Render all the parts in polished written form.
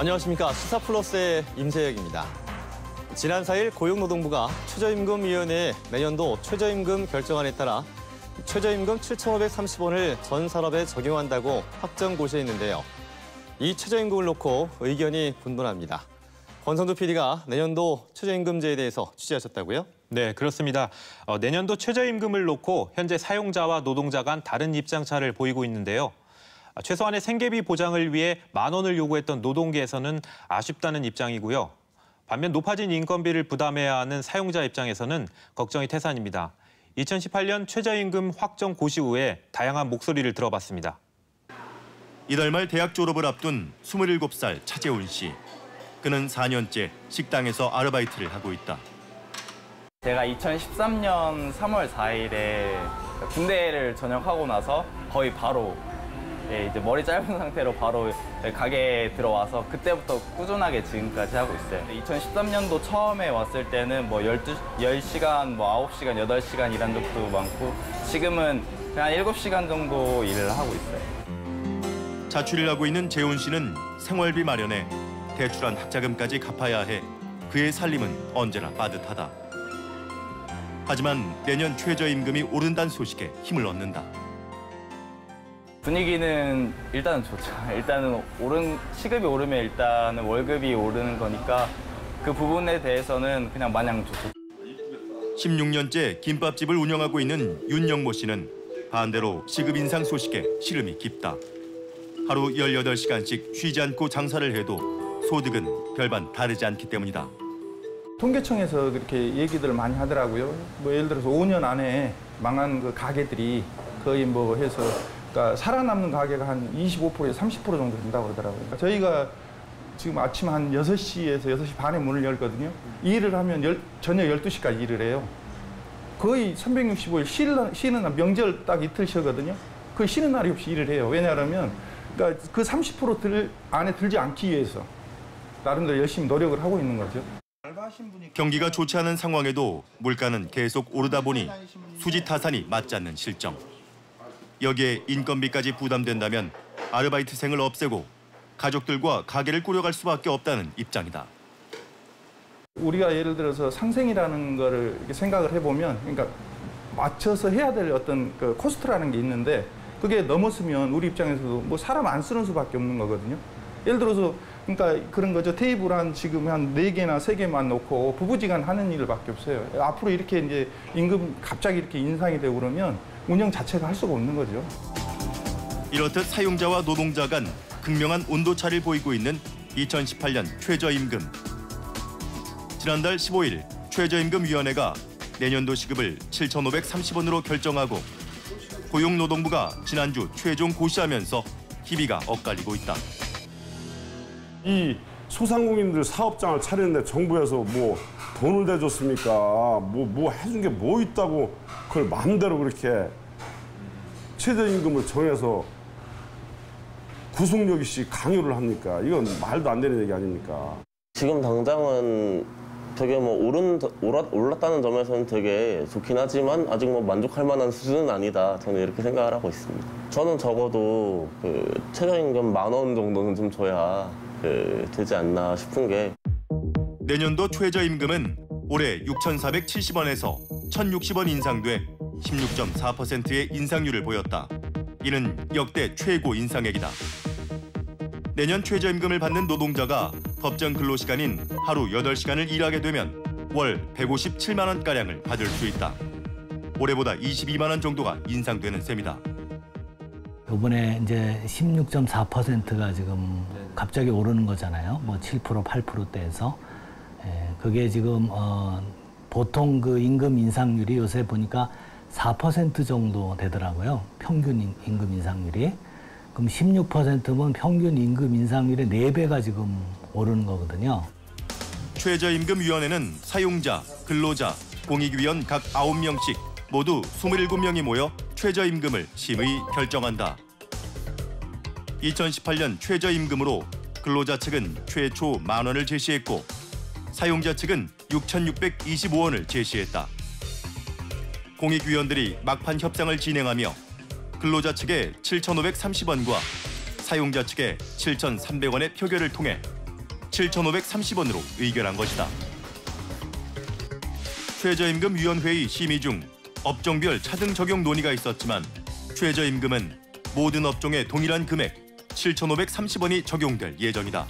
안녕하십니까. 시사플러스의 임세혁입니다. 지난 4일 고용노동부가 최저임금위원회에 내년도 최저임금 결정안에 따라 최저임금 7,530원을 전 산업에 적용한다고 확정 고시했는데요. 이 최저임금을 놓고 의견이 분분합니다. 권성두 PD가 내년도 최저임금제에 대해서 취재하셨다고요? 네, 그렇습니다. 내년도 최저임금을 놓고 현재 사용자와 노동자 간 다른 입장차를 보이고 있는데요. 최소한의 생계비 보장을 위해 10,000원을 요구했던 노동계에서는 아쉽다는 입장이고요. 반면 높아진 인건비를 부담해야 하는 사용자 입장에서는 걱정이 태산입니다. 2018년 최저임금 확정 고시 후에 다양한 목소리를 들어봤습니다. 이달 말 대학 졸업을 앞둔 27살 차재훈 씨. 그는 4년째 식당에서 아르바이트를 하고 있다. 제가 2013년 3월 4일에 군대를 전역하고 나서 거의 바로 이제 머리 짧은 상태로 바로 가게에 들어와서 그때부터 꾸준하게 지금까지 하고 있어요. 2013년도 처음에 왔을 때는 뭐 10시간, 뭐 9시간, 8시간 일한 적도 많고 지금은 그냥 7시간 정도 일을 하고 있어요. 자취를 하고 있는 재훈 씨는 생활비 마련에 대출한 학자금까지 갚아야 해 그의 살림은 언제나 빠듯하다. 하지만 내년 최저임금이 오른다는 소식에 힘을 얻는다. 분위기는 일단은 좋죠. 일단은 시급이 오르면 일단은 월급이 오르는 거니까 그 부분에 대해서는 그냥 마냥 좋죠. 16년째 김밥집을 운영하고 있는 윤영모 씨는 반대로 시급 인상 소식에 시름이 깊다. 하루 18시간씩 쉬지 않고 장사를 해도 소득은 별반 다르지 않기 때문이다. 통계청에서 그렇게 얘기들을 많이 하더라고요. 뭐 예를 들어서 5년 안에 망한 그 가게들이 거의 뭐 해서 그러니까 살아남는 가게가 한 25%에서 30% 정도 된다고 그러더라고요. 저희가 지금 아침 한 6시에서 6시 반에 문을 열거든요. 일을 하면 저녁 12시까지 일을 해요. 거의 365일 쉬는 날, 명절 딱 이틀 쉬거든요. 거의 쉬는 날이 없이 일을 해요. 왜냐하면 그러니까 그 30% 안에 들지 않기 위해서 나름대로 열심히 노력을 하고 있는 거죠. 경기가 좋지 않은 상황에도 물가는 계속 오르다 보니 수지타산이 맞지 않는 실정. 여기에 인건비까지 부담된다면 아르바이트생을 없애고 가족들과 가게를 꾸려갈 수밖에 없다는 입장이다. 우리가 예를 들어서 상생이라는 거를 이렇게 생각을 해보면 그러니까 맞춰서 해야 될 어떤 그 코스트라는 게 있는데 그게 넘었으면 우리 입장에서도 뭐 사람 안 쓰는 수밖에 없는 거거든요. 예를 들어서 그러니까 그런 거죠. 테이블 지금 한 4개나 3개만 놓고 부부지간 하는 일밖에 없어요. 앞으로 이렇게 이제 임금 갑자기 이렇게 인상이 되고 그러면 운영 자체가 할 수가 없는 거죠. 이렇듯 사용자와 노동자 간 극명한 온도차를 보이고 있는 2018년 최저임금. 지난달 15일 최저임금위원회가 내년도 시급을 7,530원으로 결정하고 고용노동부가 지난주 최종 고시하면서 희비가 엇갈리고 있다. 이 소상공인들 사업장을 차리는데 정부에서 뭐 돈을 대줬습니까? 뭐 해준 게 뭐 있다고 그걸 마음대로 그렇게 최저임금을 정해서 구속력 없이 강요를 합니까? 이건 말도 안 되는 얘기 아닙니까? 지금 당장은 되게 뭐 올랐다는 점에서는 되게 좋긴 하지만 아직 뭐 만족할 만한 수준은 아니다. 저는 이렇게 생각을 하고 있습니다. 저는 적어도 그 최저임금 10,000원 정도는 좀 줘야 되지 않나 싶은 게. 내년도 최저임금은 올해 6,470원에서 1,060원 인상돼 16.4%의 인상률을 보였다. 이는 역대 최고 인상액이다. 내년 최저임금을 받는 노동자가 법정 근로시간인 하루 8시간을 일하게 되면 월 157만 원가량을 받을 수 있다. 올해보다 22만 원 정도가 인상되는 셈이다. 이번에 이제 16.4%가 지금 갑자기 오르는 거잖아요. 뭐 7%, 8%대에서. 그게 지금 보통 그 임금 인상률이 요새 보니까 4% 정도 되더라고요. 평균 임금 인상률이. 그럼 16%면 평균 임금 인상률의 4배가 지금 오르는 거거든요. 최저임금위원회는 사용자, 근로자, 공익위원 각 9명씩 모두 27명이 모여 최저임금을 심의 결정한다. 2018년 최저임금으로 근로자 측은 최초 10,000원을 제시했고 사용자 측은 6,625원을 제시했다. 공익위원들이 막판 협상을 진행하며 근로자 측의 7,530원과 사용자 측의 7,300원의 표결을 통해 7,530원으로 의결한 것이다. 최저임금위원회의 심의 중 업종별 차등 적용 논의가 있었지만 최저임금은 모든 업종에 동일한 금액 7,530원이 적용될 예정이다.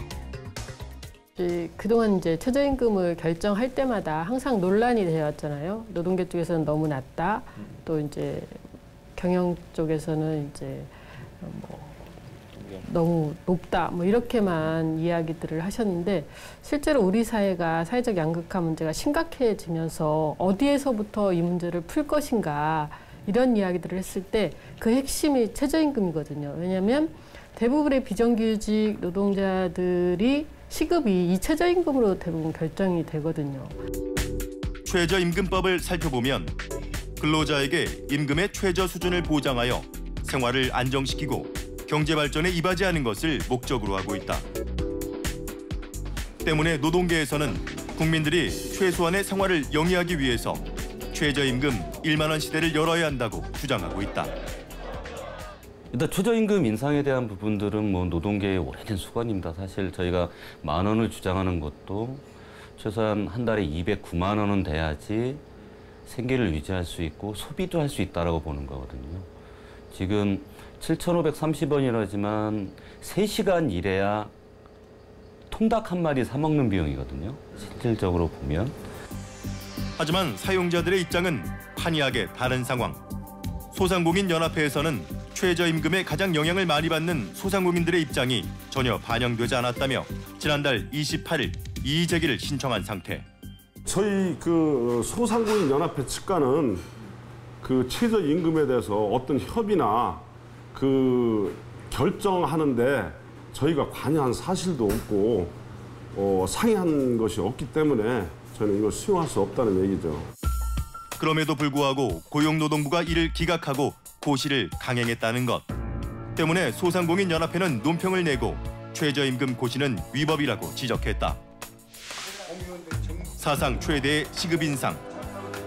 그동안 이제 최저임금을 결정할 때마다 항상 논란이 되었잖아요. 노동계 쪽에서는 너무 낮다. 또 이제 경영 쪽에서는 이제 너무 높다. 이렇게만 이야기들을 하셨는데 실제로 우리 사회가 사회적 양극화 문제가 심각해지면서 어디에서부터 이 문제를 풀 것인가 이런 이야기들을 했을 때 그 핵심이 최저임금이거든요. 왜냐하면 대부분의 비정규직 노동자들이 시급이 이 최저임금으로 대부분 결정이 되거든요. 최저임금법을 살펴보면 근로자에게 임금의 최저 수준을 보장하여 생활을 안정시키고 경제 발전에 이바지하는 것을 목적으로 하고 있다. 때문에 노동계에서는 국민들이 최소한의 생활을 영위하기 위해서 최저임금 1만 원 시대를 열어야 한다고 주장하고 있다. 일단 최저임금 인상에 대한 부분들은 노동계의 오래된 수건입니다. 사실 저희가 10,000원을 주장하는 것도 최소한 한 달에 209만 원은 돼야지 생계를 유지할 수 있고 소비도 할 수 있다라고 보는 거거든요. 지금 7,530원이라지만 3시간 일해야 통닭 한 마리 사 먹는 비용이거든요. 실질적으로 보면. 하지만 사용자들의 입장은 판이하게 다른 상황. 소상공인연합회에서는 최저임금에 가장 영향을 많이 받는 소상공인들의 입장이 전혀 반영되지 않았다며 지난달 28일 이의 제기를 신청한 상태. 저희 소상공인연합회 측과는 최저임금에 대해서 어떤 협의나 결정하는데 저희가 관여한 사실도 없고 상의한 것이 없기 때문에 저는 이걸 수용할 수 없다는 얘기죠. 그럼에도 불구하고 고용노동부가 이를 기각하고 고시를 강행했다는 것 때문에 소상공인연합회는 논평을 내고 최저임금 고시는 위법이라고 지적했다. 사상 최대의 시급 인상.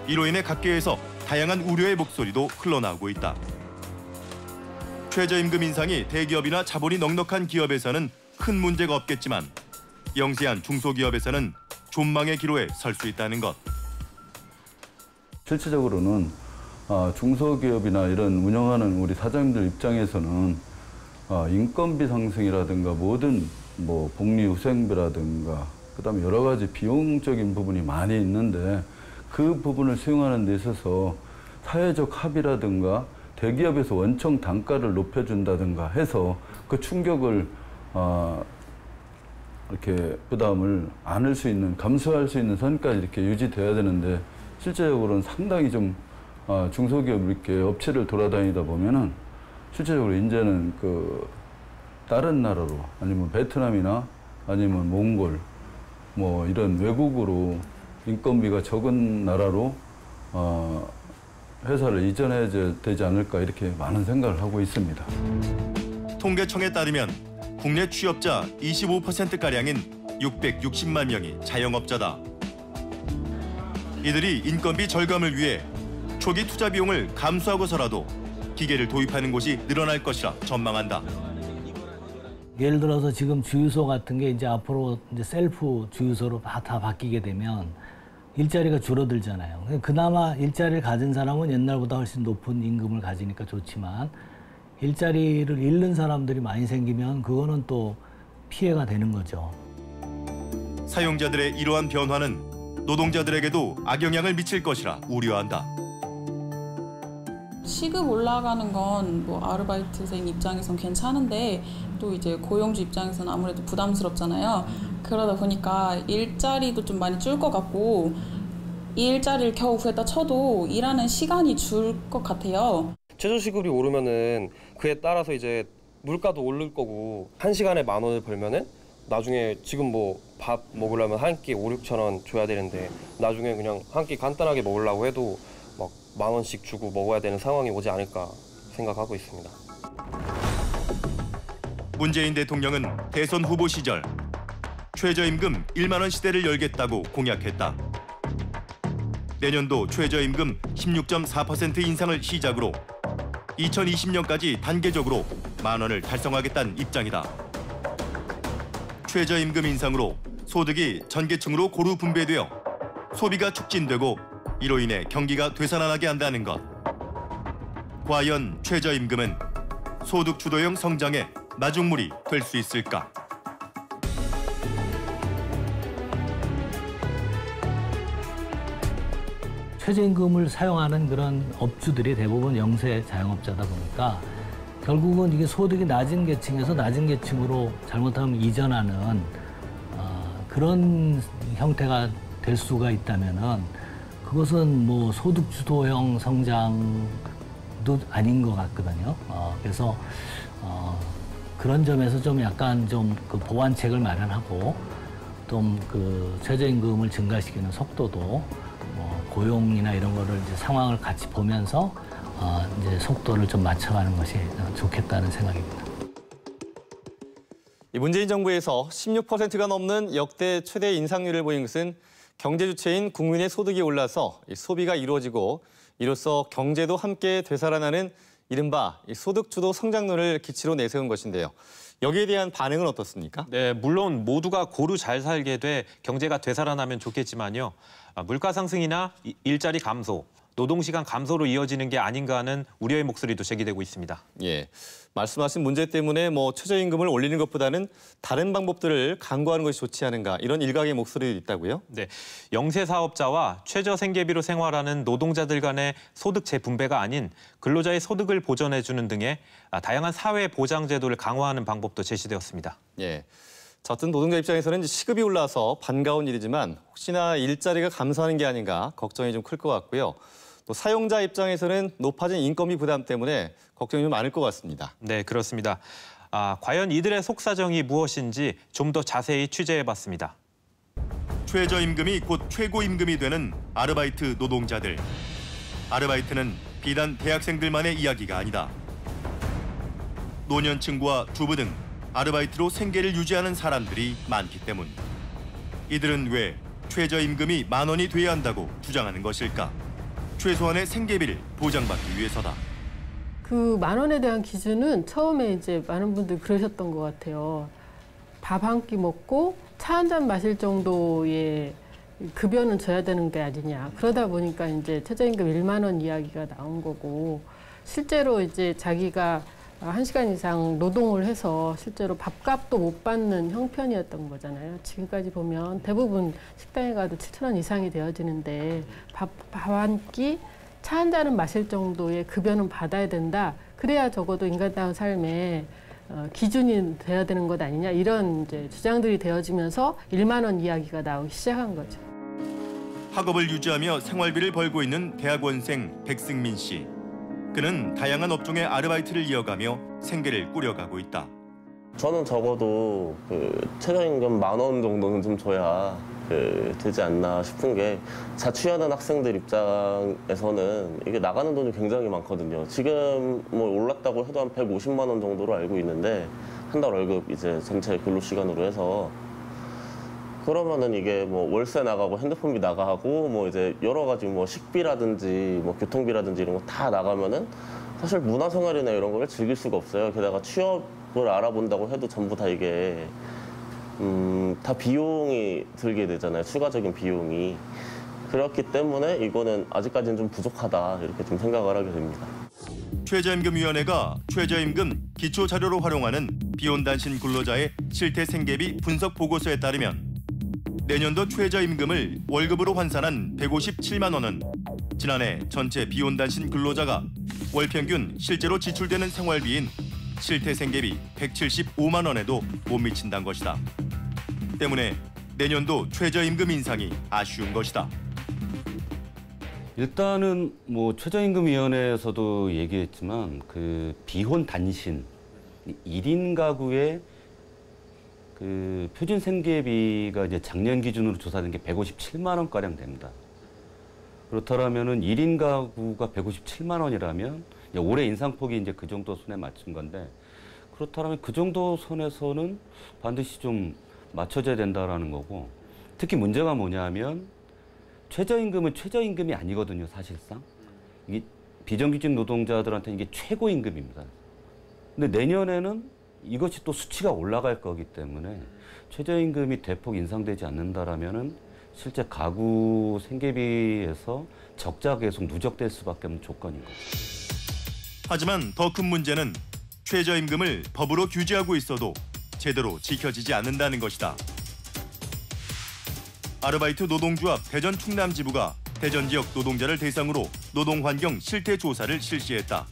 이로 인해 각계에서 다양한 우려의 목소리도 흘러나오고 있다. 최저임금 인상이 대기업이나 자본이 넉넉한 기업에서는 큰 문제가 없겠지만 영세한 중소기업에서는 존망의 기로에 설 수 있다는 것. 실질적으로는 중소기업이나 이런 운영하는 우리 사장님들 입장에서는 인건비 상승이라든가 모든 복리후생비라든가 그다음에 여러 가지 비용적인 부분이 많이 있는데 그 부분을 수용하는 데 있어서 사회적 합의라든가 대기업에서 원청 단가를 높여준다든가 해서 그 충격을 이렇게 부담을 안을 수 있는, 감수할 수 있는 선까지 이렇게 유지돼야 되는데 실제적으로는 상당히 좀 중소기업 이렇게 업체를 돌아다니다 보면은 실제적으로 이제는 다른 나라로 아니면 베트남이나 아니면 몽골 이런 외국으로 인건비가 적은 나라로 회사를 이전해야 되지 않을까 이렇게 많은 생각을 하고 있습니다. 통계청에 따르면 국내 취업자 25%가량인 660만 명이 자영업자다. 이들이 인건비 절감을 위해 초기 투자 비용을 감수하고서라도 기계를 도입하는 곳이 늘어날 것이라 전망한다. 예를 들어서 지금 주유소 같은 게 이제 앞으로 이제 셀프 주유소로 다 바뀌게 되면 일자리가 줄어들잖아요. 그나마 일자리를 가진 사람은 옛날보다 훨씬 높은 임금을 가지니까 좋지만 일자리를 잃는 사람들이 많이 생기면 그거는 또 피해가 되는 거죠. 사용자들의 이러한 변화는 노동자들에게도 악영향을 미칠 것이라 우려한다. 시급 올라가는 건 아르바이트생 입장에선 괜찮은데 또 이제 고용주 입장에서는 아무래도 부담스럽잖아요. 그러다 보니까 일자리도 좀 많이 줄 것 같고 이 일자리를 겨우 구했다 쳐도 일하는 시간이 줄 것 같아요. 최저시급이 오르면은 그에 따라서 이제 물가도 오를 거고 1시간에 10,000원을 벌면은 나중에 지금 밥 먹으려면 한 끼 5,000~6,000 원 줘야 되는데 나중에 그냥 한 끼 간단하게 먹으려고 해도 막 10,000원씩 주고 먹어야 되는 상황이 오지 않을까 생각하고 있습니다. 문재인 대통령은 대선 후보 시절 최저임금 1만 원 시대를 열겠다고 공약했다. 내년도 최저임금 16.4% 인상을 시작으로 2020년까지 단계적으로 10,000원을 달성하겠다는 입장이다. 최저임금 인상으로 소득이 전 계층으로 고루 분배되어 소비가 촉진되고 이로 인해 경기가 되살아나게 한다는 것. 과연 최저임금은 소득 주도형 성장의 마중물이 될 수 있을까? 최저임금을 사용하는 그런 업주들이 대부분 영세 자영업자다 보니까 결국은 이게 소득이 낮은 계층에서 낮은 계층으로 잘못하면 이전하는 그런 형태가 될 수가 있다면은 그것은 뭐 소득 주도형 성장도 아닌 것 같거든요. 그래서 그런 점에서 좀 약간 좀 그 보완책을 마련하고 좀 그 최저임금을 증가시키는 속도도 고용이나 이런 거를 이제 상황을 같이 보면서 이제 속도를 좀 맞춰가는 것이 좋겠다는 생각입니다. 이 문재인 정부에서 16%가 넘는 역대 최대 인상률을 보인 것은 경제 주체인 국민의 소득이 올라서 소비가 이루어지고 이로써 경제도 함께 되살아나는 이른바 소득 주도 성장론을 기치로 내세운 것인데요. 여기에 대한 반응은 어떻습니까? 네, 물론 모두가 고루 잘 살게 돼 경제가 되살아나면 좋겠지만요. 물가 상승이나 일자리 감소, 노동시간 감소로 이어지는 게 아닌가 하는 우려의 목소리도 제기되고 있습니다. 예, 말씀하신 문제 때문에 최저임금을 올리는 것보다는 다른 방법들을 강구하는 것이 좋지 않은가 이런 일각의 목소리도 있다고요? 네, 영세 사업자와 최저 생계비로 생활하는 노동자들 간의 소득 재분배가 아닌 근로자의 소득을 보전해주는 등의 다양한 사회 보장 제도를 강화하는 방법도 제시되었습니다. 예. 어떤 노동자 입장에서는 시급이 올라서 반가운 일이지만 혹시나 일자리가 감소하는 게 아닌가 걱정이 좀 클 것 같고요. 또 사용자 입장에서는 높아진 인건비 부담 때문에 걱정이 좀 많을 것 같습니다. 네, 그렇습니다. 과연 이들의 속사정이 무엇인지 좀 더 자세히 취재해봤습니다. 최저임금이 곧 최고임금이 되는 아르바이트 노동자들. 아르바이트는 비단 대학생들만의 이야기가 아니다. 노년층과 주부 등 아르바이트로 생계를 유지하는 사람들이 많기 때문. 이들은 왜 최저임금이 10,000원이 돼야 한다고 주장하는 것일까? 최소한의 생계비를 보장받기 위해서다. 그 10,000원에 대한 기준은 처음에 이제 많은 분들이 그러셨던 것 같아요. 밥 한 끼 먹고 차 한 잔 마실 정도의 급여는 줘야 되는 게 아니냐. 그러다 보니까 이제 최저임금 10,000원 이야기가 나온 거고, 실제로 이제 자기가 1시간 이상 노동을 해서 실제로 밥값도 못 받는 형편이었던 거잖아요. 지금까지 보면 대부분 식당에 가도 7,000원 이상이 되어지는데 밥 한 끼, 차 한 잔은 마실 정도의 급여는 받아야 된다. 그래야 적어도 인간다운 삶에 기준이 돼야 되는 것 아니냐. 이런 이제 주장들이 되어지면서 10,000원 이야기가 나오기 시작한 거죠. 학업을 유지하며 생활비를 벌고 있는 대학원생 백승민 씨. 그는 다양한 업종의 아르바이트를 이어가며 생계를 꾸려가고 있다. 저는 적어도 최저임금 10,000원 정도는 좀 줘야 되지 않나 싶은 게, 자취하는 학생들 입장에서는 이게 나가는 돈이 굉장히 많거든요. 지금 뭐 올랐다고 해도 한 150만 원 정도로 알고 있는데, 한 달 월급 이제 전체 근로시간으로 해서 그러면은 이게 뭐 월세 나가고 핸드폰비 나가고 뭐 이제 여러 가지 뭐 식비라든지 뭐 교통비라든지 이런 거 다 나가면은 사실 문화생활이나 이런 걸 즐길 수가 없어요. 게다가 취업을 알아본다고 해도 전부 다 이게 다 비용이 들게 되잖아요. 추가적인 비용이. 그렇기 때문에 이거는 아직까지는 좀 부족하다 이렇게 좀 생각을 하게 됩니다. 최저임금위원회가 최저임금 기초자료로 활용하는 비혼단신 근로자의 실태 생계비 분석 보고서에 따르면 내년도 최저임금을 월급으로 환산한 157만 원은 지난해 전체 비혼단신 근로자가 월 평균 실제로 지출되는 생활비인 실태 생계비 175만 원에도 못 미친다는 것이다. 때문에 내년도 최저임금 인상이 아쉬운 것이다. 일단은 뭐 최저임금위원회에서도 얘기했지만 그 비혼 단신 1인 가구의 그 표준 생계비가 이제 작년 기준으로 조사된 게 157만 원가량 됩니다. 그렇다면은 1인 가구가 157만 원이라면 올해 인상폭이 이제 그 정도 선에 맞춘 건데, 그렇다면 그 정도 선에서는 반드시 좀 맞춰져야 된다라는 거고, 특히 문제가 뭐냐면 최저임금은 최저임금이 아니거든요, 사실상. 이게 비정규직 노동자들한테 이게 최고임금입니다. 근데 내년에는 이것이 또 수치가 올라갈 거기 때문에 최저임금이 대폭 인상되지 않는다라면은 실제 가구 생계비에서 적자가 계속 누적될 수밖에 없는 조건인 거죠. 하지만 더 큰 문제는 최저임금을 법으로 규제하고 있어도 제대로 지켜지지 않는다는 것이다. 아르바이트 노동조합 대전 충남지부가 대전 지역 노동자를 대상으로 노동환경 실태 조사를 실시했다.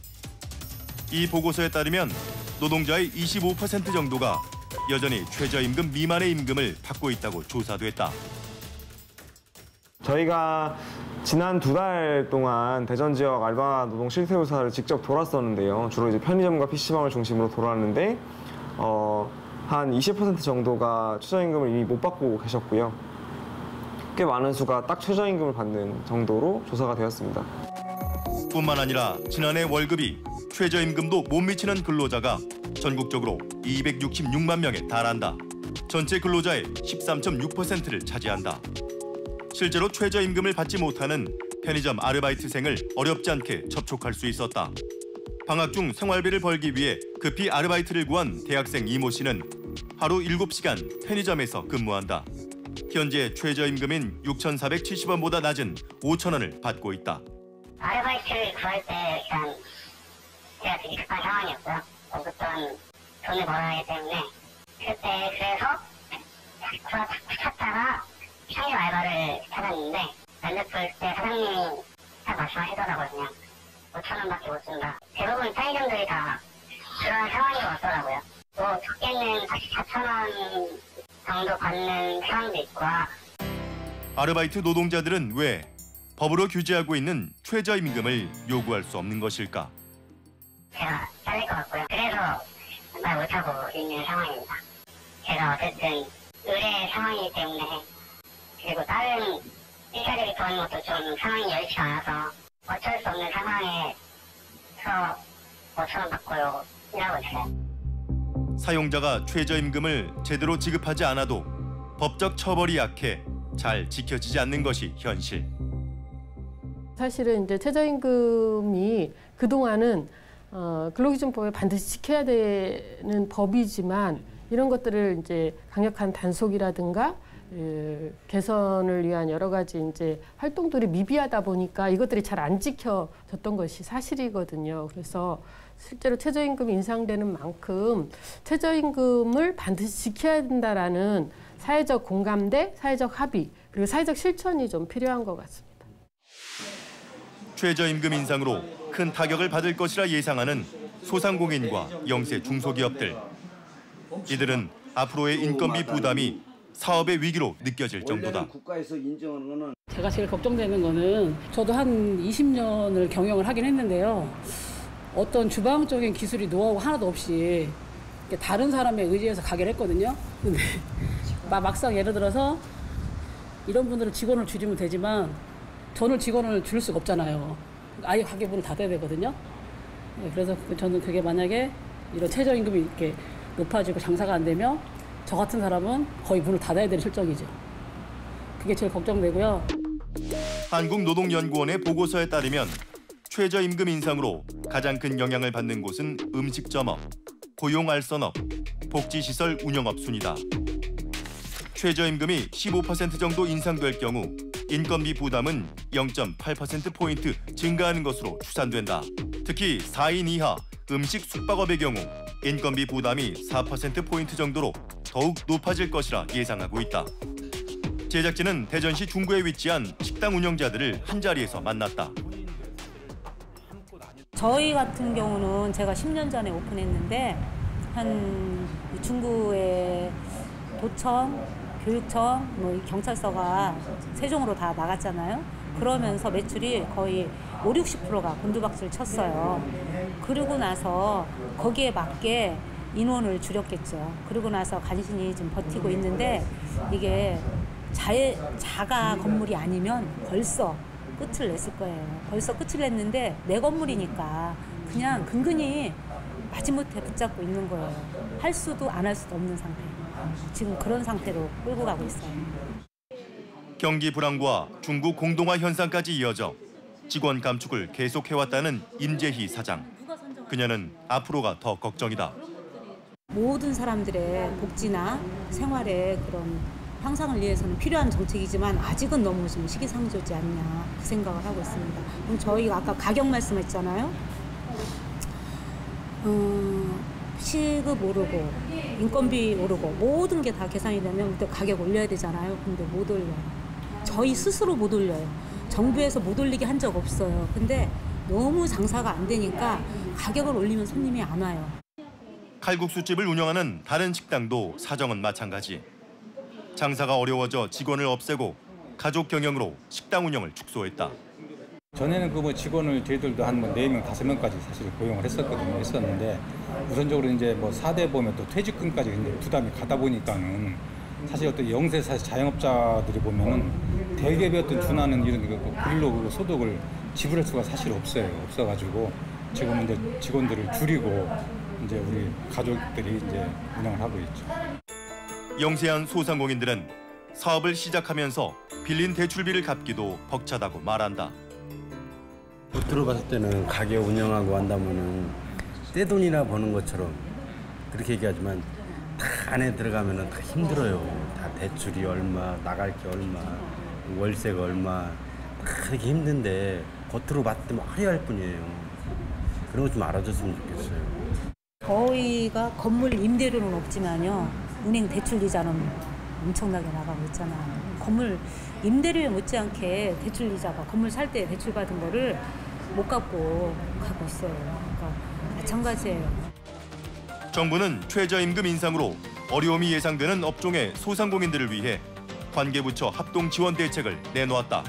이 보고서에 따르면 노동자의 25% 정도가 여전히 최저임금 미만의 임금을 받고 있다고 조사됐다. 저희가 지난 2달 동안 대전 지역 알바 노동 실태 조사를 직접 돌았었는데요. 주로 이제 편의점과 PC방을 중심으로 돌았는데 한 20% 정도가 최저임금을 이미 못 받고 계셨고요. 꽤 많은 수가 딱 최저임금을 받는 정도로 조사가 되었습니다. 뿐만 아니라 지난해 월급이 최저임금도 못 미치는 근로자가 전국적으로 266만 명에 달한다. 전체 근로자의 13.6%를 차지한다. 실제로 최저임금을 받지 못하는 편의점 아르바이트생을 어렵지 않게 접촉할 수 있었다. 방학 중 생활비를 벌기 위해 급히 아르바이트를 구한 대학생 이모 씨는 하루 7시간 편의점에서 근무한다. 현재 최저임금인 6,470원보다 낮은 5,000원을 받고 있다. 아르바이트를 구할 때 일단 제가 되게 급한 상황이었고요. 어떤 돈을 벌어야 하기 때문에 그때 그래서 찾다가 편의점 알바를 찾았는데 면접 볼 때 사장님이 딱 말씀하시더라고요. 그냥 5,000원밖에 못 준다. 대부분 편의점들이 다 그런 상황인 것 같더라고요. 뭐 적게는 4,000원 정도 받는 상황도 있고. 아르바이트 노동자들은 왜 법으로 규제하고 있는 최저임금을 요구할 수 없는 것일까? 제가 잘릴 것 같고요. 그래서 말 못하고 있는 상황입니다. 제가 어쨌든 의뢰 상황이기 때문에 그리고 다른 일자리를 구하는 것도 좀 상황이 여의치가 않아서 어쩔 수 없는 상황에서 5,000원 받고요 일하고 있어요. 사용자가 최저임금을 제대로 지급하지 않아도 법적 처벌이 약해 잘 지켜지지 않는 것이 현실. 사실은 이제 최저임금이 그동안은 근로기준법에 반드시 지켜야 되는 법이지만 이런 것들을 이제 강력한 단속이라든가 개선을 위한 여러 가지 이제 활동들이 미비하다 보니까 이것들이 잘 안 지켜졌던 것이 사실이거든요. 그래서 실제로 최저임금이 인상되는 만큼 최저임금을 반드시 지켜야 된다라는 사회적 공감대, 사회적 합의, 그리고 사회적 실천이 좀 필요한 것 같습니다. 최저임금 인상으로 큰 타격을 받을 것이라 예상하는 소상공인과 영세 중소기업들. 이들은 앞으로의 인건비 부담이 사업의 위기로 느껴질 정도다. 국가에서 인정하는 거는 제가 제일 걱정되는 거는 저도 한 20년을 경영을 하긴 했는데요. 어떤 주방적인 기술이 노하우 하나도 없이 다른 사람에 의지해서 가게를 했거든요. 근데 막상 예를 들어서 이런 분들은 직원을 줄이면 되지만 저는 직원을 줄일 수가 없잖아요. 아예 가게 문을 닫아야 되거든요. 그래서 저는 그게 만약에 이런 최저임금이 이렇게 높아지고 장사가 안 되면 저 같은 사람은 거의 문을 닫아야 되는 실정이죠. 그게 제일 걱정되고요. 한국노동연구원의 보고서에 따르면 최저임금 인상으로 가장 큰 영향을 받는 곳은 음식점업, 고용알선업, 복지시설 운영업 순이다. 최저임금이 15% 정도 인상될 경우 인건비 부담은 0.8%포인트 증가하는 것으로 추산된다. 특히 4인 이하 음식 숙박업의 경우 인건비 부담이 4%포인트 정도로 더욱 높아질 것이라 예상하고 있다. 제작진은 대전시 중구에 위치한 식당 운영자들을 한자리에서 만났다. 저희 같은 경우는 제가 10년 전에 오픈했는데 한 중구에 도청, 교육청, 뭐 경찰서가 세종으로 다 나갔잖아요. 그러면서 매출이 거의 50~60%가 곤두박질 쳤어요. 그러고 나서 거기에 맞게 인원을 줄였겠죠. 그러고 나서 간신히 좀 버티고 있는데 이게 자가 건물이 아니면 벌써 끝을 냈을 거예요. 벌써 끝을 냈는데 내 건물이니까 그냥 근근히 마지못해 붙잡고 있는 거예요. 할 수도 안 할 수도 없는 상태. 지금 그런 상태로 끌고 가고 있어요. 경기 불황과 중국 공동화 현상까지 이어져 직원 감축을 계속해왔다는 임재희 사장. 그녀는 앞으로가 더 걱정이다. 모든 사람들의 복지나 생활의 그런 향상을 위해서는 필요한 정책이지만 아직은 너무 좀 시기상조지 않냐 그 생각을 하고 있습니다. 그럼 저희가 아까 가격 말씀했잖아요. 시급 오르고 인건비 오르고 모든 게 다 계산이 되면 그때 가격 올려야 되잖아요. 근데 못 올려요. 저희 스스로 못 올려요. 정부에서 못 올리게 한 적 없어요. 근데 너무 장사가 안 되니까 가격을 올리면 손님이 안 와요. 칼국수집을 운영하는 다른 식당도 사정은 마찬가지. 장사가 어려워져 직원을 없애고 가족 경영으로 식당 운영을 축소했다. 전에는 그 뭐 직원을 저희들도 한 4명, 5명까지 사실 고용을 했었는데 우선적으로 이제 뭐 4대 보면 또 퇴직금까지 부담이 가다 보니까는 사실 어떤 영세 자영업자들이 보면은 대기업에 어떤 준하는 이런 근로 소득을 지불할 수가 사실 없어가지고 지금은 이제 직원들을 줄이고 이제 우리 가족들이 이제 운영을 하고 있죠. 영세한 소상공인들은 사업을 시작하면서 빌린 대출비를 갚기도 벅차다고 말한다. 겉으로 봤을 때는 가게 운영하고 한다면은 떼돈이나 버는 것처럼 그렇게 얘기하지만 다 안에 들어가면은 다 힘들어요. 다 대출이 얼마, 나갈 게 얼마, 월세가 얼마, 다 그렇게 힘든데 겉으로 봤을 때 화려할 뿐이에요. 그런 거 좀 알아줬으면 좋겠어요. 저희가 건물 임대료는 없지만요. 은행 대출 이자는 엄청나게 나가고 있잖아요. 건물 임대료에 못지않게 대출 이자가 건물 살 때 대출 받은 거를 못 갚고 가고 있어요. 그러니까 마찬가지예요. 정부는 최저임금 인상으로 어려움이 예상되는 업종의 소상공인들을 위해 관계부처 합동 지원 대책을 내놓았다.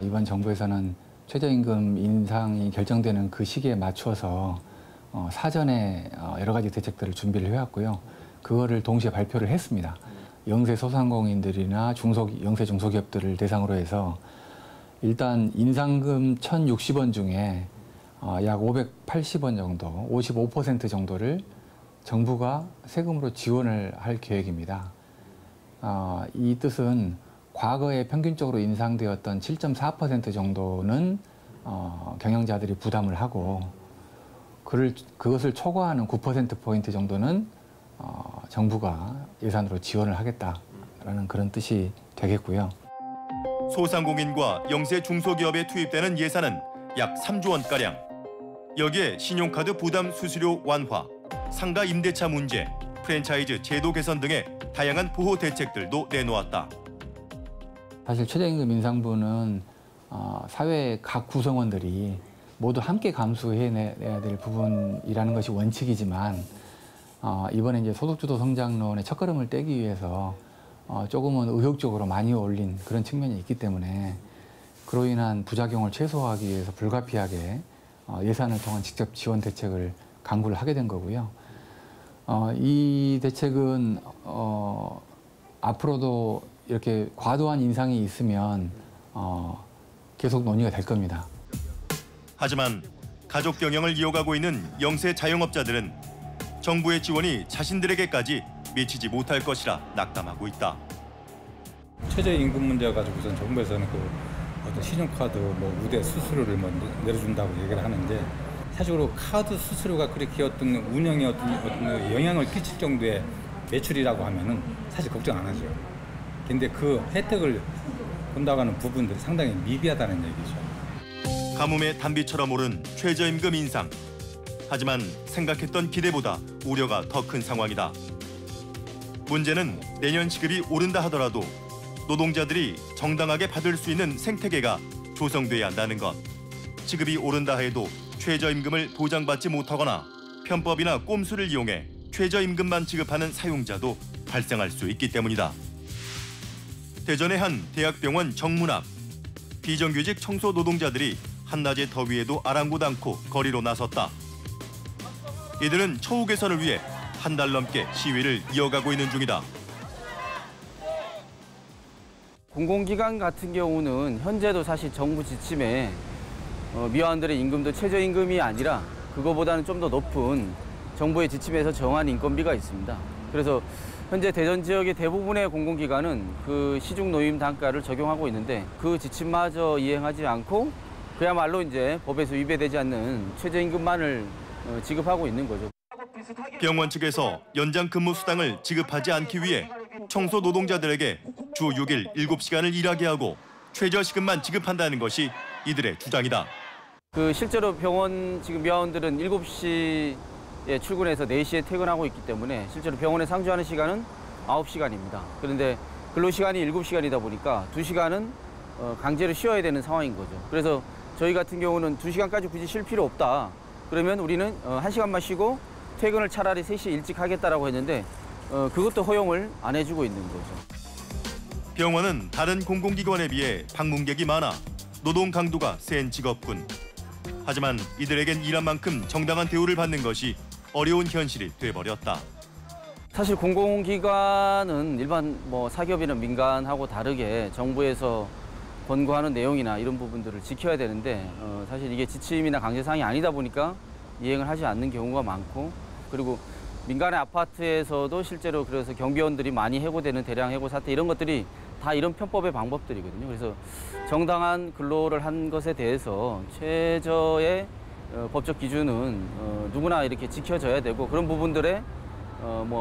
이번 정부에서는 최저임금 인상이 결정되는 그 시기에 맞춰서 사전에 여러 가지 대책들을 준비를 해왔고요. 그거를 동시에 발표를 했습니다. 영세 소상공인들이나 영세 중소기업들을 대상으로 해서 일단 인상금 1,060원 중에 약 580원 정도, 55% 정도를 정부가 세금으로 지원을 할 계획입니다. 이 뜻은 과거에 평균적으로 인상되었던 7.4% 정도는 경영자들이 부담을 하고 그것을 초과하는 9%포인트 정도는 정부가 예산으로 지원을 하겠다라는 그런 뜻이 되겠고요. 소상공인과 영세 중소기업에 투입되는 예산은 약 3조 원가량. 여기에 신용카드 부담 수수료 완화, 상가 임대차 문제, 프랜차이즈 제도 개선 등의 다양한 보호 대책들도 내놓았다. 사실 최저임금 인상분은 사회의 각 구성원들이 모두 함께 감수해내야 될 부분이라는 것이 원칙이지만 이번에 이제 소득주도 성장론의 첫걸음을 떼기 위해서 조금은 의욕적으로 많이 올린 그런 측면이 있기 때문에 그로 인한 부작용을 최소화하기 위해서 불가피하게 예산을 통한 직접 지원 대책을 강구를 하게 된 거고요. 이 대책은 앞으로도 이렇게 과도한 인상이 있으면 계속 논의가 될 겁니다. 하지만 가족 경영을 이어가고 있는 영세 자영업자들은 정부의 지원이 자신들에게까지 미치지 못할 것이라 낙담하고 있다. 최저임금 문제 가지고 우선 정부에서는 그 어떤 신용카드 우대 수수료를 내려준다고 얘기를 하는데 사실로 카드 수수료가 그렇게 어떤 운영에 어떤 영향을 끼칠 정도의 매출이라고 하면은 사실 걱정 안 하죠. 근데 그 혜택을 본다고 하는 부분들이 상당히 미비하다는 얘기죠. 가뭄의 단비처럼 오른 최저임금 인상. 하지만 생각했던 기대보다 우려가 더 큰 상황이다. 문제는 내년 시급이 오른다 하더라도 노동자들이 정당하게 받을 수 있는 생태계가 조성돼야 한다는 것. 시급이 오른다 해도 최저임금을 보장받지 못하거나 편법이나 꼼수를 이용해 최저임금만 지급하는 사용자도 발생할 수 있기 때문이다. 대전의 한 대학병원 정문 앞. 비정규직 청소 노동자들이 한낮의 더위에도 아랑곳 않고 거리로 나섰다. 이들은 처우 개선을 위해 한 달 넘게 시위를 이어가고 있는 중이다. 공공기관 같은 경우는 현재도 사실 정부 지침에 미화원들의 임금도 최저임금이 아니라 그거보다는 좀 더 높은 정부의 지침에서 정한 인건비가 있습니다. 그래서 현재 대전 지역의 대부분의 공공기관은 그 시중 노임 단가를 적용하고 있는데 그 지침마저 이행하지 않고 그야말로 이제 법에서 위배되지 않는 최저임금만을 지급하고 있는 거죠. 병원 측에서 연장 근무 수당을 지급하지 않기 위해 청소 노동자들에게 주 6일 7시간을 일하게 하고 최저시급만 지급한다는 것이 이들의 주장이다. 실제로 병원 지금 미화원들은 7시에 출근해서 4시에 퇴근하고 있기 때문에 실제로 병원에 상주하는 시간은 9시간입니다. 그런데 근로시간이 7시간이다 보니까 2시간은 강제로 쉬어야 되는 상황인 거죠. 그래서 저희 같은 경우는 2시간까지 굳이 쉴 필요 없다. 그러면 우리는 1시간만 쉬고 퇴근을 차라리 3시에 일찍 하겠다라고 했는데 그것도 허용을 안 해주고 있는 거죠. 병원은 다른 공공기관에 비해 방문객이 많아 노동 강도가 센 직업군. 하지만 이들에겐 일한 만큼 정당한 대우를 받는 것이 어려운 현실이 돼버렸다. 사실 공공기관은 일반 사기업이나 민간하고 다르게 정부에서 권고하는 내용이나 이런 부분들을 지켜야 되는데 사실 이게 지침이나 강제사항이 아니다 보니까 이행을 하지 않는 경우가 많고, 그리고 민간의 아파트에서도 실제로 그래서 경비원들이 많이 해고되는 대량 해고 사태 이런 것들이 다 이런 편법의 방법들이거든요. 그래서 정당한 근로를 한 것에 대해서 최저의 법적 기준은 누구나 이렇게 지켜져야 되고, 그런 부분들에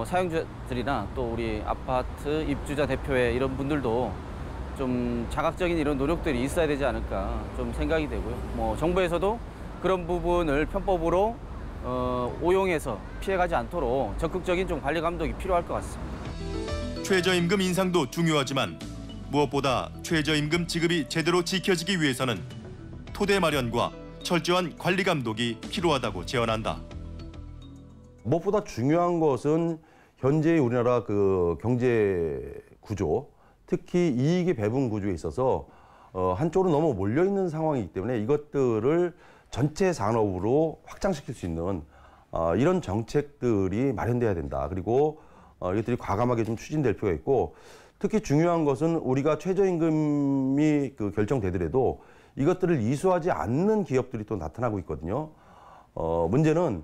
사용자들이나 또 우리 아파트 입주자 대표회 이런 분들도 좀 자각적인 이런 노력들이 있어야 되지 않을까 좀 생각이 되고요. 정부에서도 그런 부분을 편법으로 오용해서 피해가지 않도록 적극적인 좀 관리 감독이 필요할 것 같습니다. 최저임금 인상도 중요하지만 무엇보다 최저임금 지급이 제대로 지켜지기 위해서는 토대 마련과 철저한 관리 감독이 필요하다고 제언한다. 무엇보다 중요한 것은 현재의 우리나라 그 경제 구조, 특히 이익의 배분 구조에 있어서 한쪽으로 너무 몰려 있는 상황이기 때문에 이것들을 전체 산업으로 확장시킬 수 있는 이런 정책들이 마련돼야 된다. 그리고 이것들이 과감하게 좀 추진될 필요가 있고, 특히 중요한 것은 우리가 최저임금이 결정되더라도 이것들을 이수하지 않는 기업들이 또 나타나고 있거든요. 문제는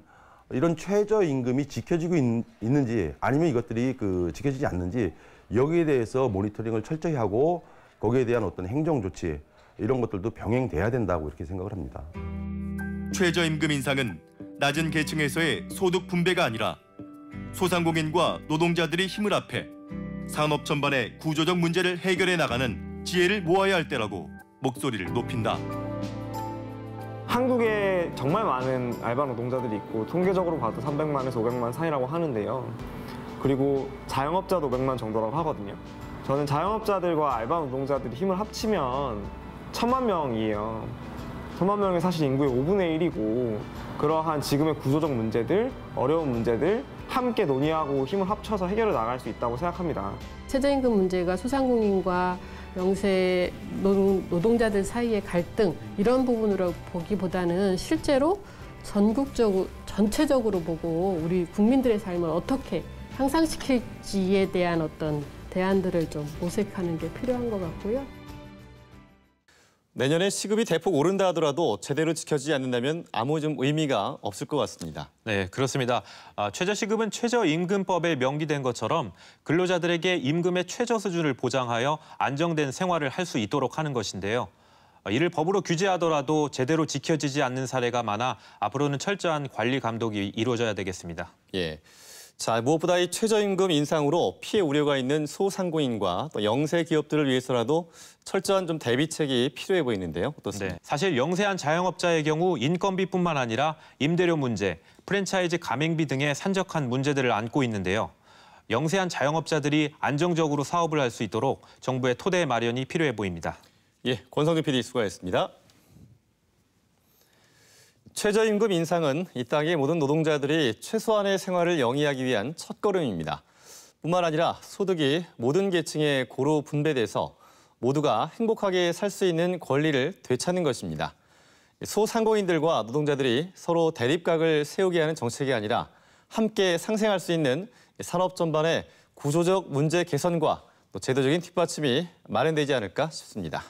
이런 최저임금이 지켜지고 있는지 아니면 이것들이 지켜지지 않는지 여기에 대해서 모니터링을 철저히 하고 거기에 대한 어떤 행정 조치 이런 것들도 병행돼야 된다고 이렇게 생각을 합니다. 최저임금 인상은 낮은 계층에서의 소득 분배가 아니라 소상공인과 노동자들이 힘을 합해 산업 전반의 구조적 문제를 해결해 나가는 지혜를 모아야 할 때라고 목소리를 높인다. 한국에 정말 많은 알바 노동자들이 있고 통계적으로 봐도 300만에서 500만 사이라고 하는데요. 그리고 자영업자도 500만 정도라고 하거든요. 저는 자영업자들과 알바 노동자들이 힘을 합치면 1000만 명이에요. 1000만 명이 사실 인구의 5분의 1이고 그러한 지금의 구조적 문제들, 어려운 문제들 함께 논의하고 힘을 합쳐서 해결해 나갈 수 있다고 생각합니다. 최저임금 문제가 소상공인과 영세 노동자들 사이의 갈등 이런 부분으로 보기보다는 실제로 전국적으로 전체적으로 보고 우리 국민들의 삶을 어떻게 향상시킬지에 대한 어떤 대안들을 좀 모색하는 게 필요한 것 같고요. 내년에 시급이 대폭 오른다 하더라도 제대로 지켜지지 않는다면 아무 좀 의미가 없을 것 같습니다. 네, 그렇습니다. 최저시급은 최저임금법에 명기된 것처럼 근로자들에게 임금의 최저 수준을 보장하여 안정된 생활을 할 수 있도록 하는 것인데요. 이를 법으로 규제하더라도 제대로 지켜지지 않는 사례가 많아 앞으로는 철저한 관리 감독이 이루어져야 되겠습니다. 예. 자, 무엇보다 이 최저임금 인상으로 피해 우려가 있는 소상공인과 또 영세 기업들을 위해서라도 철저한 좀 대비책이 필요해 보이는데요. 어떻습니까? 네, 사실 영세한 자영업자의 경우 인건비뿐만 아니라 임대료 문제, 프랜차이즈 가맹비 등의 산적한 문제들을 안고 있는데요. 영세한 자영업자들이 안정적으로 사업을 할 수 있도록 정부의 토대 마련이 필요해 보입니다. 예, 권성준 PD 수고하셨습니다. 최저임금 인상은 이 땅의 모든 노동자들이 최소한의 생활을 영위하기 위한 첫걸음입니다. 뿐만 아니라 소득이 모든 계층에 고루 분배돼서 모두가 행복하게 살 수 있는 권리를 되찾는 것입니다. 소상공인들과 노동자들이 서로 대립각을 세우게 하는 정책이 아니라 함께 상생할 수 있는 산업 전반의 구조적 문제 개선과 또 제도적인 뒷받침이 마련되지 않을까 싶습니다.